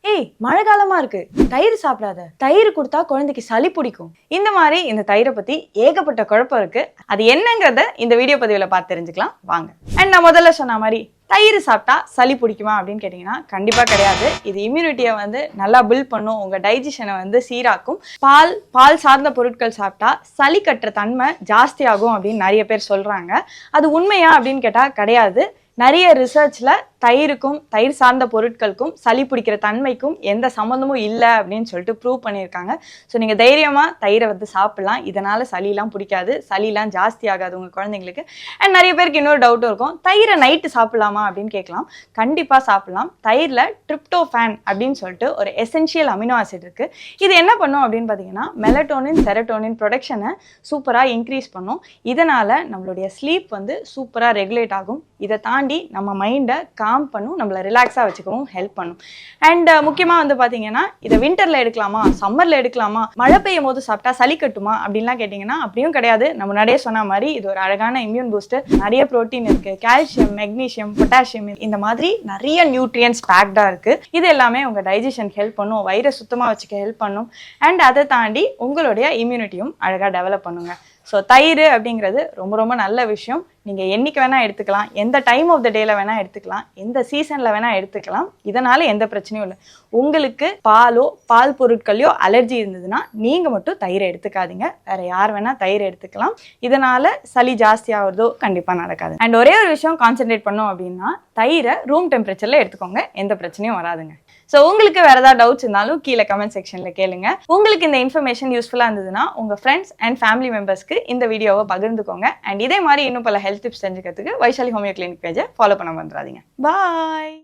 ஏய் மழை காலமா இருக்கு, தயிர் சாப்பிடாத, தயிர் கொடுத்தா குழந்தைக்கு சளி பிடிக்கும். இந்த மாதிரி இந்த தயிரை பத்தி ஏகப்பட்ட குழப்பம் இருக்கு. அது என்னங்கிறத இந்த வீடியோ பதிவுல பார்த்து தெரிஞ்சுக்கலாம் வாங்க. அண்ட் நான் முதல்ல சொன்ன மாதிரி தயிர் சாப்பிட்டா சளி பிடிக்குமா அப்படின்னு கேட்டிங்கன்னா கண்டிப்பாக கிடையாது. இது இம்யூனிட்டியை வந்து நல்லா பில்ட் பண்ணும், உங்கள் டைஜஷனை வந்து சீராக்கும். பால் சார்ந்த பொருட்கள் சாப்பிட்டா சளி கட்டுற தன்மை ஜாஸ்தி ஆகும் அப்படின்னு நிறைய பேர் சொல்கிறாங்க. அது உண்மையா அப்படின்னு கேட்டால் கிடையாது. நிறைய ரிசர்ச்சில் தயிருக்கும் தயிர் சார்ந்த பொருட்களுக்கும் சளி பிடிக்கிற தன்மைக்கும் எந்த சம்மந்தமும் இல்லை அப்படின்னு சொல்லிட்டு ப்ரூவ் பண்ணியிருக்காங்க. ஸோ நீங்கள் தைரியமாக தயிரை வந்து சாப்பிட்லாம். இதனால் சளிலாம் பிடிக்காது, சளிலாம் ஜாஸ்தி ஆகாது உங்கள் குழந்தைங்களுக்கு. அண்ட் நிறைய பேருக்கு இன்னொரு டவுட்டும் இருக்கும், தயிரை நைட்டு சாப்பிட்லாமா அப்படின்னு கேட்கலாம். கண்டிப்பாக சாப்பிட்லாம். தயிரில் ட்ரிப்டோஃபேன் அப்படின்னு சொல்லிட்டு ஒரு எசென்ஷியல் அமினோ ஆசிட் இருக்குது. இது என்ன பண்ணும் அப்படின்னு பார்த்தீங்கன்னா மெலட்டோனின் செரட்டோனின் ப்ரொடக்ஷனை சூப்பராக இன்க்ரீஸ் பண்ணும். இதனால் நம்மளுடைய ஸ்லீப் வந்து சூப்பராக ரெகுலேட் ஆகும். இதை தாண்டி நம்ம மைண்டை காம் பண்ணும், நம்மளை ரிலாக்ஸாக வச்சுக்கவும் ஹெல்ப் பண்ணும். அண்ட் முக்கியமாக வந்து பார்த்தீங்கன்னா இதை வின்டரில் எடுக்கலாமா, சம்மரில் எடுக்கலாமா, மழை பெய்யும் போது சாப்பிட்டா சளி கட்டுமா அப்படின்லாம் கேட்டிங்கன்னா அப்படியும் கிடையாது. நம்ம முன்னாடியே சொன்ன மாதிரி இது ஒரு அழகான இம்யூன் பூஸ்டர். நிறைய ப்ரோட்டீன் இருக்குது, கால்சியம், மெக்னீஷியம், பொட்டாசியம், இந்த மாதிரி நிறைய நியூட்ரியன்ஸ் பேக்டாக இருக்குது. இது எல்லாமே உங்கள் டைஜஷன் ஹெல்ப் பண்ணும், வயிறை சுத்தமாக வச்சுக்க ஹெல்ப் பண்ணும். அண்ட் அதை தாண்டி உங்களுடைய இம்யூனிட்டியும் அழகாக டெவலப் பண்ணுங்க. ஸோ தயிர் அப்படிங்கிறது ரொம்ப ரொம்ப நல்ல விஷயம். நீங்கள் என்றைக்கு வேணால் எடுத்துக்கலாம், எந்த டைம் ஆஃப் த டேல வேணால் எடுத்துக்கலாம், எந்த சீசனில் வேணால் எடுத்துக்கலாம். இதனால் எந்த பிரச்சனையும் இல்லை. உங்களுக்கு பால் பொருட்களையோ அலர்ஜி இருந்ததுன்னா நீங்கள் மட்டும் தயிரை எடுத்துக்காதீங்க, வேறு யார் வேணால் தயிர் எடுத்துக்கலாம். இதனால் சளி ஜாஸ்தி ஆகிறதோ கண்டிப்பாக நடக்காது. அண்ட் ஒரே ஒரு விஷயம் கான்சென்ட்ரேட் பண்ணோம் அப்படின்னா தயிரை ரூம் டெம்பரேச்சரில் எடுத்துக்கோங்க, எந்த பிரச்சனையும் வராதுங்க. ஸோ உங்களுக்கு வேறு ஏதாவது டவுட்ஸ் இருந்தாலும் கீழே கமெண்ட் செக்ஷனில் கேளுங்க. உங்களுக்கு இந்த இன்ஃபர்மேஷன் யூஸ்ஃபுல்லாக இருந்ததுன்னா உங்கள் ஃப்ரெண்ட்ஸ் அண்ட் ஃபேமிலி மெம்பர்ஸ்க்கு இந்த வீடியோவை பகிர்ந்துக்கோங்க. அண்ட் இதே மாதிரி இன்னும் பல ஹெல்த் டிப்ஸ் தெரிஞ்சுக்கிறதுக்கு வைஷாலி ஹோமியோ கிளினிக் பேஜை ஃபாலோ பண்ண வந்துடாதீங்க. பாய்.